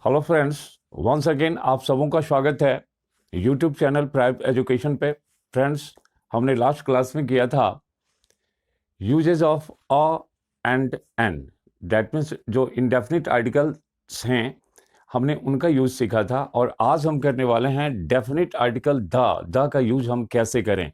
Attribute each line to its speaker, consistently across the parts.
Speaker 1: Hello friends, once again आप सबों का स्वागत है यूट्यूब चैनल प्राइव एजुकेशन पे। फ्रेंड्स, हमने लास्ट क्लास में किया था uses of a and an, that means जो इंडेफिनिट आर्टिकल्स हैं हमने उनका यूज सीखा था। और आज हम करने वाले हैं डेफिनिट आर्टिकल द का यूज हम कैसे करें,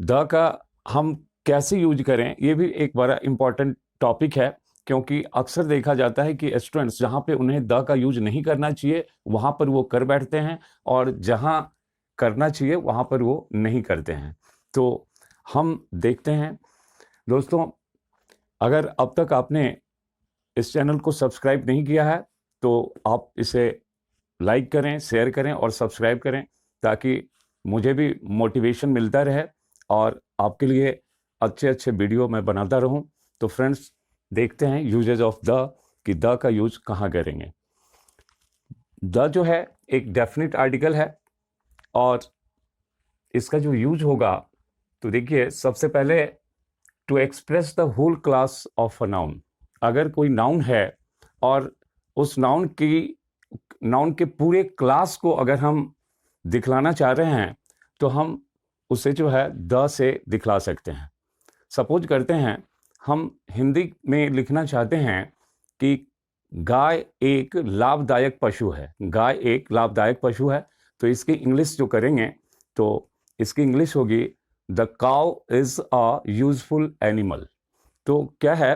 Speaker 1: द का हम कैसे यूज करें। ये भी एक बड़ा इंपॉर्टेंट टॉपिक है, क्योंकि अक्सर देखा जाता है कि स्टूडेंट्स जहाँ पे उन्हें द का यूज नहीं करना चाहिए वहाँ पर वो कर बैठते हैं, और जहाँ करना चाहिए वहाँ पर वो नहीं करते हैं। तो हम देखते हैं दोस्तों, अगर अब तक आपने इस चैनल को सब्सक्राइब नहीं किया है तो आप इसे लाइक करें, शेयर करें और सब्सक्राइब करें, ताकि मुझे भी मोटिवेशन मिलता रहे और आपके लिए अच्छे अच्छे वीडियो मैं बनाता रहूं। तो फ्रेंड्स, देखते हैं यूजेज ऑफ द कि द का यूज कहाँ करेंगे। द जो है एक डेफिनिट आर्टिकल है, और इसका जो यूज होगा तो देखिए, सबसे पहले to express the whole class of a noun. अगर कोई नाउन है और उस नाउन के पूरे क्लास को अगर हम दिखलाना चाह रहे हैं तो हम उसे जो है द से दिखला सकते हैं। सपोज करते हैं हम हिंदी में लिखना चाहते हैं कि गाय एक लाभदायक पशु है। गाय एक लाभदायक पशु है, तो इसकी इंग्लिश जो करेंगे तो इसकी इंग्लिश होगी the cow is a useful animal. तो क्या है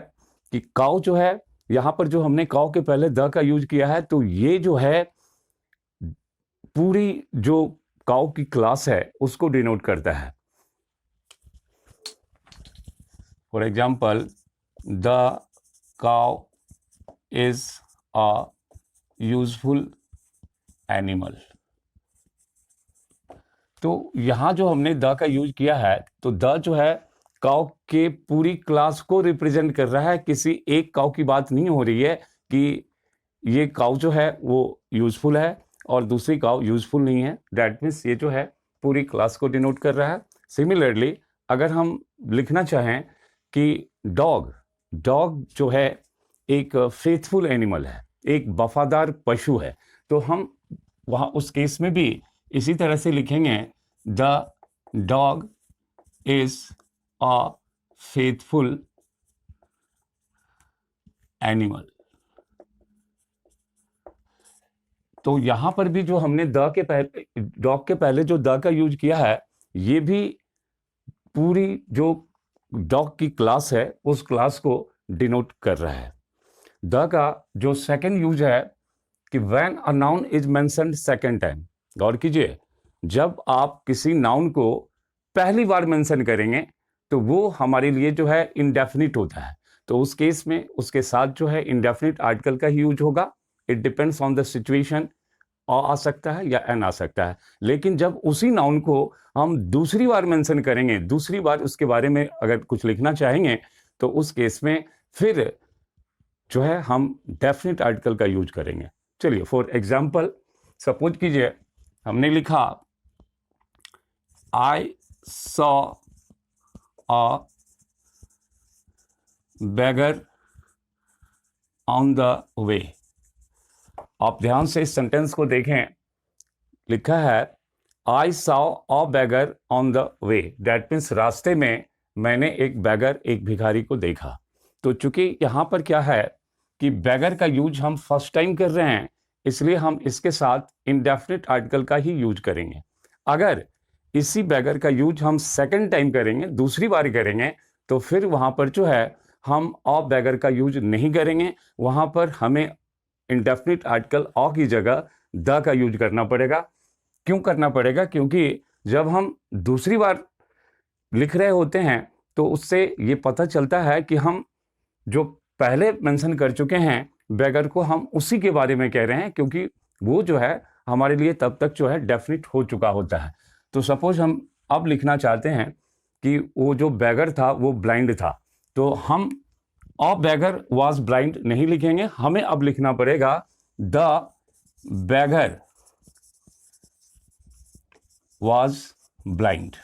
Speaker 1: कि काउ जो है, यहाँ पर जो हमने काउ के पहले द का यूज किया है, तो ये जो है पूरी जो काउ की क्लास है उसको डिनोट करता है। For example, the cow is a useful animal. तो यहां जो हमने द का यूज किया है, तो द जो है काउ के पूरी क्लास को रिप्रेजेंट कर रहा है। किसी एक काउ की बात नहीं हो रही है कि ये काउ जो है वो यूजफुल है और दूसरी काउ यूजफुल नहीं है। दैट मीन्स ये जो है पूरी क्लास को डिनोट कर रहा है। सिमिलरली, अगर हम लिखना चाहें कि डॉग जो है एक फेथफुल एनिमल है, एक वफादार पशु है, तो हम वहाँ उस केस में भी इसी तरह से लिखेंगे the dog is a faithful animal. तो यहां पर भी जो हमने द के पहले, डॉग के पहले जो द का यूज किया है, ये भी पूरी जो डॉग की क्लास है उस क्लास को डिनोट कर रहा है। द का जो सेकंड यूज है कि when a noun is mentioned second time. गौर कीजिए, जब आप किसी नाउन को पहली बार मेंशन करेंगे तो वो हमारे लिए जो है इंडेफिनिट होता है। तो उस केस में उसके साथ जो है इंडेफिनिट आर्टिकल का ही यूज होगा। It depends on the situation, आ सकता है या एन आ सकता है। लेकिन जब उसी नाउन को हम दूसरी बार मेंशन करेंगे, दूसरी बार उसके बारे में अगर कुछ लिखना चाहेंगे, तो उस केस में फिर जो है हम डेफिनिट आर्टिकल का यूज करेंगे। चलिए, फॉर एग्जाम्पल सपोज कीजिए हमने लिखा I saw a beggar on the way. आप ध्यान से इस सेंटेंस को देखें, लिखा है I saw a beggar on the way. That means रास्ते में मैंने एक बैगर, एक भिखारी को देखा। तो चूंकि यहां पर क्या है कि बैगर का यूज हम फर्स्ट टाइम कर रहे हैं, इसलिए हम इसके साथ इंडेफिनिट आर्टिकल का ही यूज करेंगे। अगर इसी बैगर का यूज हम सेकंड टाइम करेंगे, दूसरी बार करेंगे, तो फिर वहां पर जो है हम ऑफ बैगर का यूज नहीं करेंगे। वहां पर हमें इंडेफिनिट आर्टिकल ऑ की जगह द का यूज करना पड़ेगा। क्यों करना पड़ेगा? क्योंकि जब हम दूसरी बार लिख रहे होते हैं तो उससे ये पता चलता है कि हम जो पहले मेंशन कर चुके हैं बैगर को, हम उसी के बारे में कह रहे हैं, क्योंकि वो जो है हमारे लिए तब तक जो है डेफिनिट हो चुका होता है। तो सपोज हम अब लिखना चाहते हैं कि वो जो बैगर था वो ब्लाइंड था, तो हम अ बैगर वाज ब्लाइंड नहीं लिखेंगे, हमें अब लिखना पड़ेगा द बैगर वाज ब्लाइंड।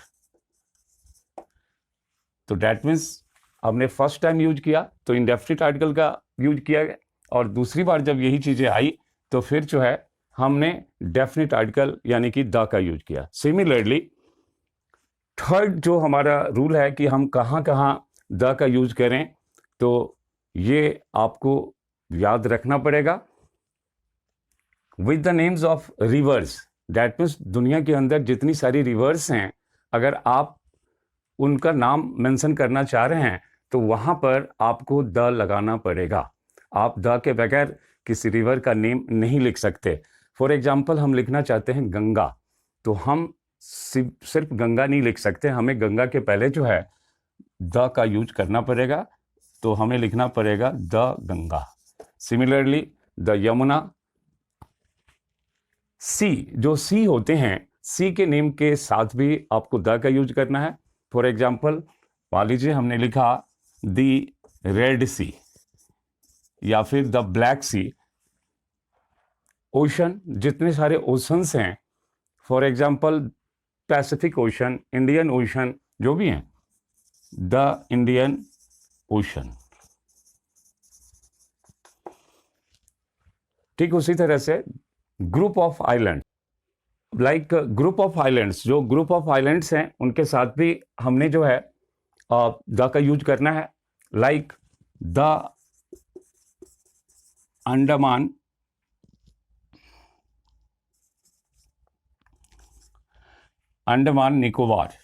Speaker 1: तो डेट मीन्स हमने फर्स्ट टाइम यूज किया तो इंडेफिनिट आर्टिकल का यूज किया गया, और दूसरी बार जब यही चीजें आई तो फिर जो है हमने डेफिनेट आर्टिकल यानी कि द का यूज किया। सिमिलरली थर्ड जो हमारा रूल है कि हम कहाँ कहाँ द का यूज करें, तो ये आपको याद रखना पड़ेगा। With the names of reverse, that means दुनिया के अंदर जितनी सारी रिवर्स हैं, अगर आप उनका नाम मेंशन करना चाह रहे हैं तो वहाँ पर आपको द लगाना पड़ेगा। आप द के बगैर किसी रिवर का नेम नहीं लिख सकते। फॉर एग्जाम्पल हम लिखना चाहते हैं गंगा, तो हम सिर्फ गंगा नहीं लिख सकते, हमें गंगा के पहले जो है द का यूज करना पड़ेगा, तो हमें लिखना पड़ेगा the Ganga. Similarly the Yamuna. Sea, जो सी होते हैं, सी के नेम के साथ भी आपको द का यूज करना है। फॉर एग्जाम्पल मान लीजिए हमने लिखा द रेड सी या फिर द ब्लैक सी। ओशन, जितने सारे ओशंस हैं, for example Pacific ocean, Indian ocean, जो भी हैं, द इंडियन ओशन। ठीक उसी तरह से group of island, like group of islands, जो ग्रुप ऑफ आइलैंड्स हैं उनके साथ भी हमने जो है द का यूज करना है। Like the Andaman, Andaman Nicobar.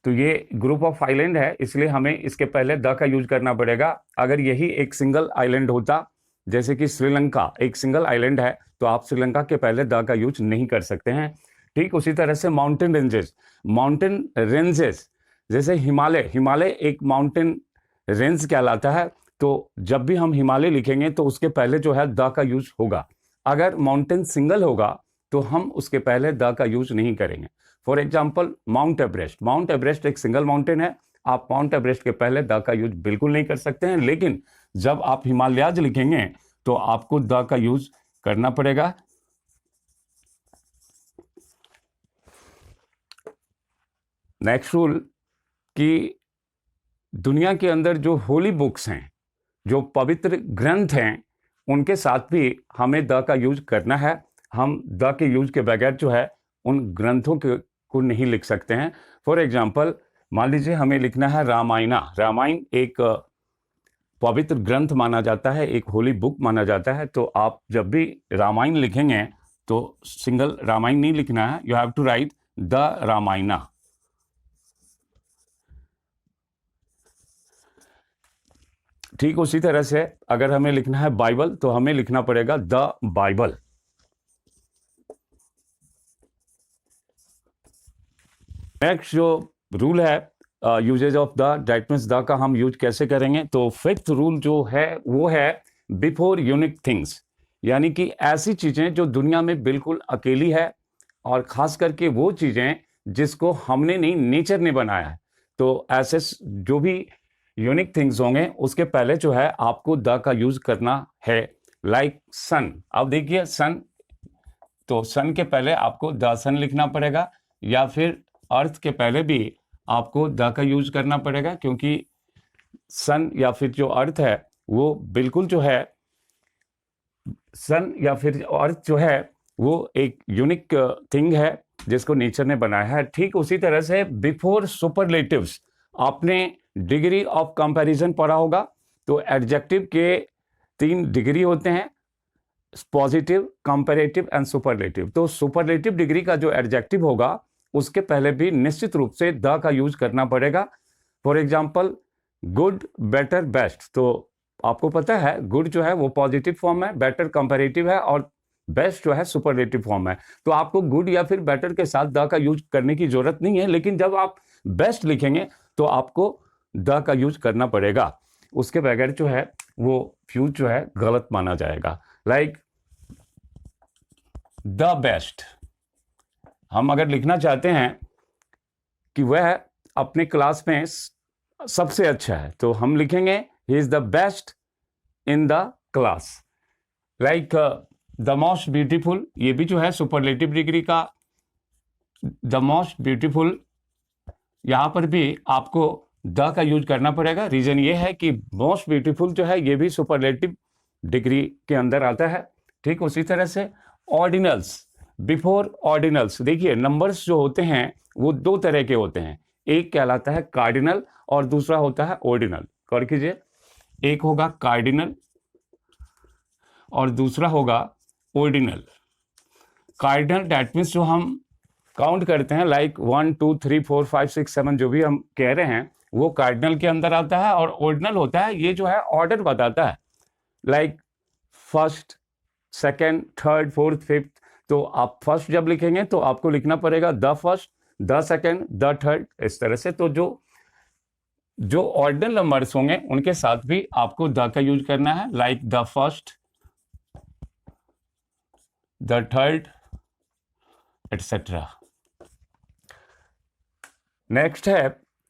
Speaker 1: तो ये ग्रुप ऑफ आइलैंड है, इसलिए हमें इसके पहले द का यूज करना पड़ेगा। अगर यही एक सिंगल आइलैंड होता, जैसे कि श्रीलंका एक सिंगल आइलैंड है, तो आप श्रीलंका के पहले द का यूज नहीं कर सकते हैं। ठीक उसी तरह से माउंटेन रेंजेस, माउंटेन रेंजेस जैसे हिमालय, हिमालय एक माउंटेन रेंज कहलाता है, तो जब भी हम हिमालय लिखेंगे तो उसके पहले जो है द का यूज होगा। अगर माउंटेन सिंगल होगा तो हम उसके पहले द का यूज नहीं करेंगे। For example mount Everest, mount Everest एक सिंगल माउंटेन है, आप माउंट एवरेस्ट के पहले द का यूज बिल्कुल नहीं कर सकते हैं, लेकिन जब आप हिमालयाज लिखेंगे तो आपको द का यूज करना पड़ेगा। नेक्स्ट रूल कि दुनिया के अंदर जो होली बुक्स हैं, जो पवित्र ग्रंथ हैं, उनके साथ भी हमें द का यूज करना है। हम द के यूज के बगैर जो है उन ग्रंथों को नहीं लिख सकते हैं। फॉर एग्जाम्पल मान लीजिए हमें लिखना है रामायण। रामायण एक पवित्र ग्रंथ माना जाता है, एक होली बुक माना जाता है, तो आप जब भी रामायण लिखेंगे तो सिंगल रामायण नहीं लिखना है, you have to write the Ramayana. ठीक उसी तरह से अगर हमें लिखना है बाइबल तो हमें लिखना पड़ेगा द बाइबल। नेक्स्ट जो रूल है uses of the, that means the का हम यूज कैसे करेंगे, तो फिफ्थ रूल जो है वो है बिफोर यूनिक थिंग्स, यानी कि ऐसी चीजें जो दुनिया में बिल्कुल अकेली है, और खास करके वो चीजें जिसको हमने नहीं, नेचर ने बनाया है। तो ऐसे जो भी यूनिक थिंग्स होंगे उसके पहले जो है आपको द का यूज करना है। लाइक सन, अब देखिए सन, तो सन के पहले आपको द सन लिखना पड़ेगा, या फिर अर्थ के पहले भी आपको द का यूज करना पड़ेगा, क्योंकि सन या फिर जो अर्थ है वो बिल्कुल जो है, सन या फिर अर्थ जो है वो एक यूनिक थिंग है जिसको नेचर ने बनाया है। ठीक उसी तरह से बिफोर सुपरलेटिव्स, आपने डिग्री ऑफ कंपैरिजन पढ़ा होगा, तो एडजेक्टिव के 3 डिग्री होते हैं, पॉजिटिव, कंपैरेटिव एंड सुपरलेटिव। तो सुपरलेटिव डिग्री का जो एडजेक्टिव होगा उसके पहले भी निश्चित रूप से द का यूज करना पड़ेगा। For example good, better, best, तो आपको पता है गुड जो है वो पॉजिटिव फॉर्म है, बेटर कंपैरेटिव है, और बेस्ट जो है सुपरलेटिव फॉर्म है। तो आपको गुड या फिर बेटर के साथ द का यूज करने की जरूरत नहीं है, लेकिन जब आप बेस्ट लिखेंगे तो आपको द का यूज करना पड़ेगा, उसके बगैर जो है वो फ्यूज जो है गलत माना जाएगा। लाइक द बेस्ट, हम अगर लिखना चाहते हैं कि वह अपने क्लास में सबसे अच्छा है, तो हम लिखेंगे he is the best in the class. Like the most beautiful, ये भी जो है सुपरलेटिव डिग्री का द मोस्ट ब्यूटीफुल, यहां पर भी आपको द का यूज करना पड़ेगा। रीजन ये है कि मोस्ट ब्यूटीफुल जो है ये भी सुपरलेटिव डिग्री के अंदर आता है। ठीक उसी तरह से ऑर्डिनल्स, बिफोर ऑर्डिनल्स, देखिए नंबर्स जो होते हैं वो दो तरह के होते हैं, एक कहलाता है कार्डिनल और दूसरा होता है ऑर्डिनल। कर कीजिए, एक होगा कार्डिनल और दूसरा होगा ऑर्डिनल। कार्डिनल दैट मीन्स जो हम काउंट करते हैं, लाइक 1 2 3 4 5 6 7 जो भी हम कह रहे हैं वो कार्डिनल के अंदर आता है, और ऑर्डिनल होता है ये जो है ऑर्डर बताता है, like first, second, third, fourth, fifth. तो आप फर्स्ट जब लिखेंगे तो आपको लिखना पड़ेगा the first, the second, the third, इस तरह से। तो जो ऑर्डिनल नंबर्स होंगे उनके साथ भी आपको द का यूज करना है, like the first, the third, etcetera. Next है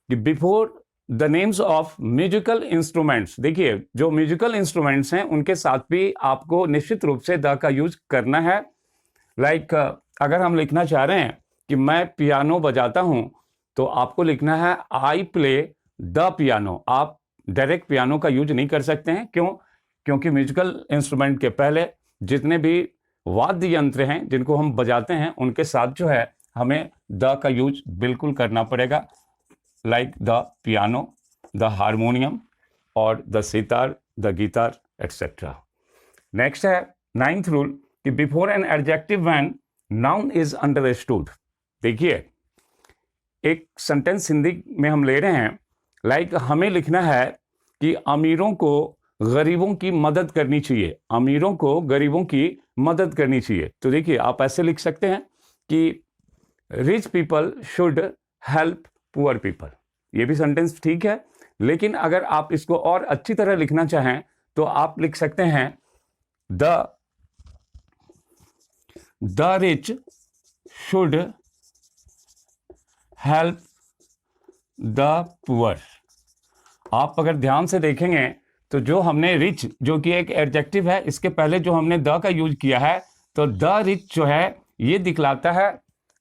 Speaker 1: कि before the names of musical instruments. देखिए जो म्यूजिकल इंस्ट्रूमेंट्स हैं उनके साथ भी आपको निश्चित रूप से द का यूज करना है। लाइक अगर हम लिखना चाह रहे हैं कि मैं पियानो बजाता हूं तो आपको लिखना है आई प्ले द पियानो। आप डायरेक्ट पियानो का यूज नहीं कर सकते हैं, क्यों? क्योंकि म्यूजिकल इंस्ट्रूमेंट के पहले जितने भी वाद्य यंत्र हैं जिनको हम बजाते हैं उनके साथ जो है हमें द का यूज बिल्कुल करना पड़ेगा, like the piano, the harmonium और the sitar, the guitar, etcetera. Next है 9th रूल कि before an adjective when noun is understood. देखिए एक सेंटेंस हिंदी में हम ले रहे हैं, लाइक हमें लिखना है कि अमीरों को गरीबों की मदद करनी चाहिए, अमीरों को गरीबों की मदद करनी चाहिए। तो देखिए आप ऐसे लिख सकते हैं कि rich people should help poor people. ये भी सेंटेंस ठीक है, लेकिन अगर आप इसको और अच्छी तरह लिखना चाहें तो आप लिख सकते हैं the rich should help the poor. आप अगर ध्यान से देखेंगे तो जो हमने रिच, जो कि एक एडजेक्टिव है, इसके पहले जो हमने द का यूज किया है, तो द रिच जो है ये दिखलाता है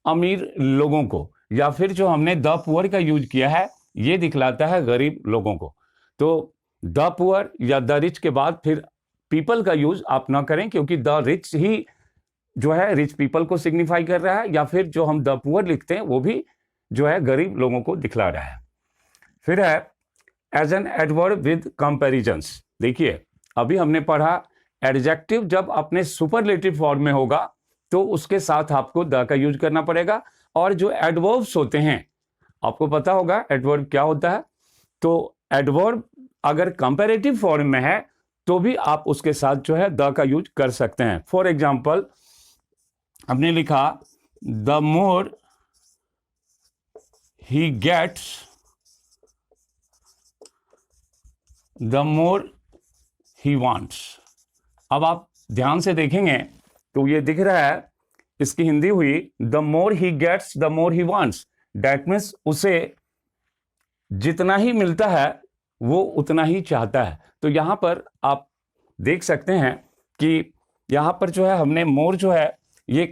Speaker 1: अमीर लोगों को, या फिर जो हमने द पुअर का यूज किया है ये दिखलाता है गरीब लोगों को। तो द पुअर या द रिच के बाद फिर पीपल का यूज आप ना करें, क्योंकि द रिच ही जो है रिच पीपल को सिग्निफाई कर रहा है, या फिर जो हम द पुअर लिखते हैं वो भी जो है गरीब लोगों को दिखला रहा है। फिर है as an adverb with comparisons. देखिए अभी हमने पढ़ा एडजेक्टिव जब अपने सुपरलेटिव फॉर्म में होगा तो उसके साथ आपको द का यूज करना पड़ेगा, और जो एडवर्ब्स होते हैं आपको पता होगा एडवर्ब क्या होता है। तो एडवर्ब अगर कंपैरेटिव फॉर्म में है तो भी आप उसके साथ जो है द का यूज कर सकते हैं। फॉर एग्जाम्पल हमने लिखा the more he gets the more he wants. अब आप ध्यान से देखेंगे तो ये दिख रहा है, इसकी हिंदी हुई the more he gets the more he wants. That means उसे जितना ही मिलता है वो उतना ही चाहता है। तो यहां पर आप देख सकते हैं कि यहां पर जो है हमने मोर जो है ये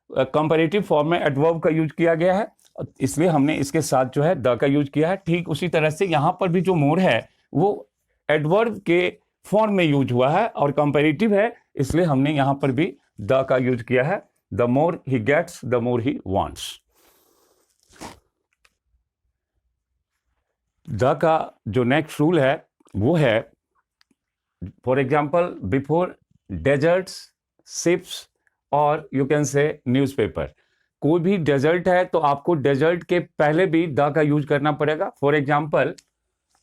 Speaker 1: कंपैरेटिव फॉर्म में एडवर्ब का यूज किया गया है, इसलिए हमने इसके साथ जो है द का यूज किया है। ठीक उसी तरह से यहां पर भी जो मोर है वो एडवर्ब के फॉर्म में यूज हुआ है और कंपैरेटिव है, इसलिए हमने यहां पर भी द का यूज किया है। The more he gets the more he wants. The का जो नेक्स्ट रूल है वो है for example before deserts, ships और यू कैन से न्यूज़पेपर। कोई भी डेजर्ट है तो आपको डेजर्ट के पहले भी द का यूज करना पड़ेगा। फॉर एग्जाम्पल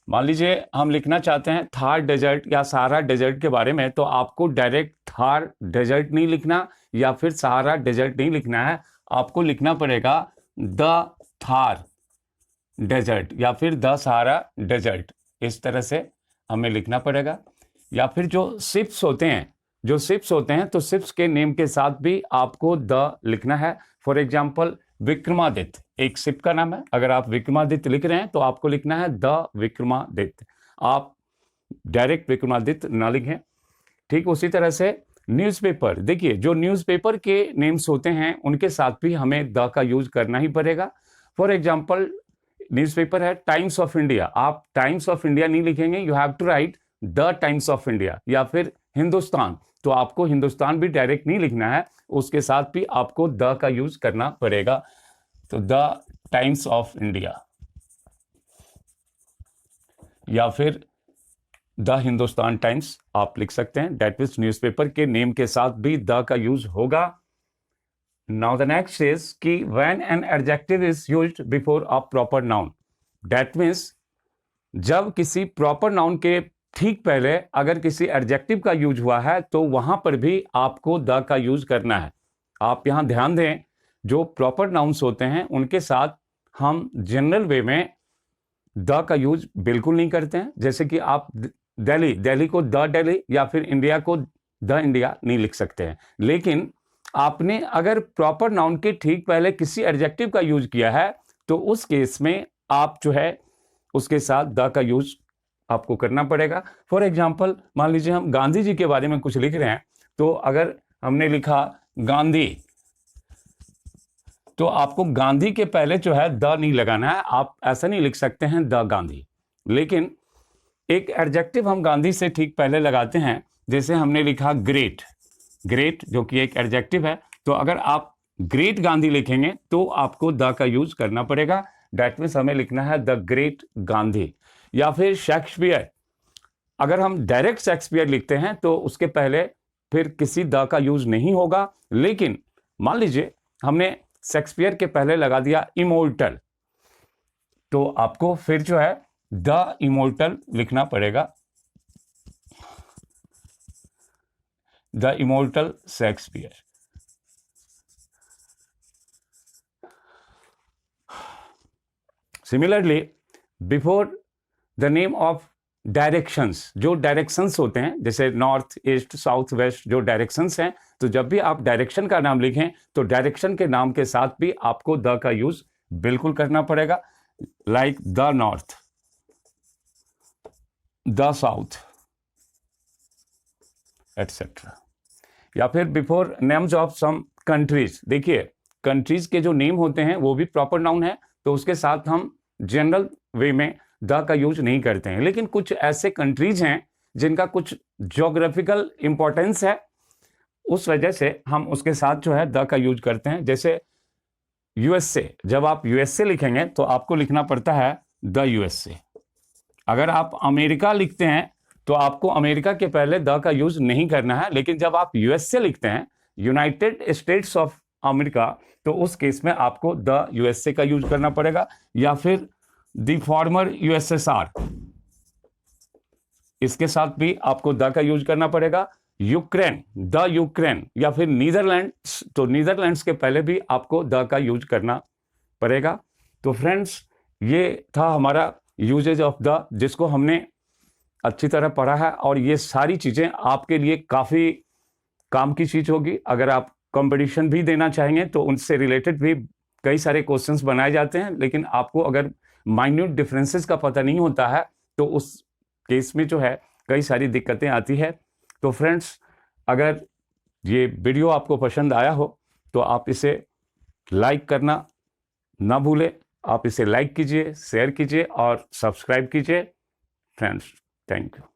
Speaker 1: मान लीजिए हम लिखना चाहते हैं थार डेजर्ट या सहारा डेजर्ट के बारे में, तो आपको डायरेक्ट थार डेजर्ट नहीं लिखना या फिर सहारा डेजर्ट नहीं लिखना है, आपको लिखना पड़ेगा द थार डेजर्ट या फिर द सहारा डेजर्ट, इस तरह से हमें लिखना पड़ेगा। या फिर जो शिप्स होते हैं तो शिप्स के नेम के साथ भी आपको द लिखना है। फॉर एग्जाम्पल विक्रमादित्य एक शिप का नाम है, अगर आप विक्रमादित्य लिख रहे हैं तो आपको लिखना है द विक्रमादित्य, आप डायरेक्ट विक्रमादित्य ना लिखें। ठीक उसी तरह से न्यूज़पेपर, देखिए जो न्यूज़पेपर के नेम्स होते हैं उनके साथ भी हमें द का यूज करना ही पड़ेगा। फॉर एग्जाम्पल न्यूज़पेपर है टाइम्स ऑफ इंडिया, आप टाइम्स ऑफ इंडिया नहीं लिखेंगे, you have to write the Times of India या फिर हिंदुस्तान, तो आपको हिंदुस्तान भी डायरेक्ट नहीं लिखना है, उसके साथ भी आपको द का यूज करना पड़ेगा। तो द टाइम्स ऑफ इंडिया या फिर द हिंदुस्तान टाइम्स आप लिख सकते हैं। दैट मीन्स न्यूज़पेपर के नेम के साथ भी द का यूज होगा। नाउ द नेक्स्ट इज कि when an adjective is used before a proper noun, that means जब किसी प्रॉपर नाउन के ठीक पहले अगर किसी एडजेक्टिव का यूज हुआ है तो वहां पर भी आपको द का यूज करना है। आप यहां ध्यान दें, जो प्रॉपर नाउन्स होते हैं उनके साथ हम जनरल वे में द का यूज बिल्कुल नहीं करते हैं। जैसे कि आप दिल्ली को द दिल्ली या फिर इंडिया को द इंडिया नहीं लिख सकते हैं। लेकिन आपने अगर प्रॉपर नाउन के ठीक पहले किसी एडजेक्टिव का यूज किया है तो उस केस में आप जो है उसके साथ द का यूज आपको करना पड़ेगा। फॉर एग्जाम्पल, मान लीजिए हम गांधी जी के बारे में कुछ लिख रहे हैं, तो अगर हमने लिखा गांधी, तो आपको गांधी के पहले जो है द नहीं लगाना है। आप ऐसा नहीं लिख सकते हैं द गांधी। लेकिन एक एडजेक्टिव हम गांधी से ठीक पहले लगाते हैं, जैसे हमने लिखा ग्रेट, ग्रेट जो कि एक एडजेक्टिव है, तो अगर आप ग्रेट गांधी लिखेंगे तो आपको द का यूज करना पड़ेगा। दैट मीन्स हमें लिखना है द ग्रेट गांधी। या फिर शेक्सपियर, अगर हम डायरेक्ट शेक्सपियर लिखते हैं तो उसके पहले फिर किसी द का यूज नहीं होगा। लेकिन मान लीजिए हमने शेक्सपियर के पहले लगा दिया इमोर्टल, तो आपको फिर जो है द इमोर्टल लिखना पड़ेगा, the immortal Shakespeare. Similarly before the name of directions, जो डायरेक्शंस होते हैं जैसे नॉर्थ ईस्ट साउथ वेस्ट जो डायरेक्शंस हैं, तो जब भी आप डायरेक्शन का नाम लिखें तो डायरेक्शन के नाम के साथ भी आपको द का यूज बिल्कुल करना पड़ेगा। Like the north, the south etcetera. या फिर before names of some countries, देखिए कंट्रीज के जो नेम होते हैं वो भी प्रॉपर नाउन है, तो उसके साथ हम जनरल वे में द का यूज नहीं करते हैं। लेकिन कुछ ऐसे कंट्रीज हैं जिनका कुछ ज्योग्राफिकल इंपॉर्टेंस है, उस वजह से हम उसके साथ जो है द का यूज करते हैं। जैसे यूएसए, जब आप यूएसए लिखेंगे तो आपको लिखना पड़ता है द यूएसए। अगर आप अमेरिका लिखते हैं तो आपको अमेरिका के पहले द का यूज नहीं करना है। लेकिन जब आप यूएसए लिखते हैं, यूनाइटेड स्टेट्स ऑफ अमेरिका, तो उस केस में आपको द यूएसए का यूज करना पड़ेगा। या फिर द फॉर्मर यूएसएसआर, इसके साथ भी आपको द का यूज करना पड़ेगा। Ukraine, the Ukraine. या फिर नीदरलैंड्स, तो नीदरलैंड्स के पहले भी आपको द का यूज करना पड़ेगा। तो फ्रेंड्स, ये था हमारा यूजेज ऑफ द, जिसको हमने अच्छी तरह पढ़ा है, और ये सारी चीजें आपके लिए काफी काम की चीज होगी। अगर आप कंपटीशन भी देना चाहेंगे तो उनसे रिलेटेड भी कई सारे क्वेश्चंस बनाए जाते हैं, लेकिन आपको अगर माइन्यूट डिफरेंसेस का पता नहीं होता है तो उस केस में जो है कई सारी दिक्कतें आती है। तो फ्रेंड्स, अगर ये वीडियो आपको पसंद आया हो तो आप इसे लाइक करना ना भूलें। आप इसे लाइक कीजिए, शेयर कीजिए और सब्सक्राइब कीजिए। Friends, thank you.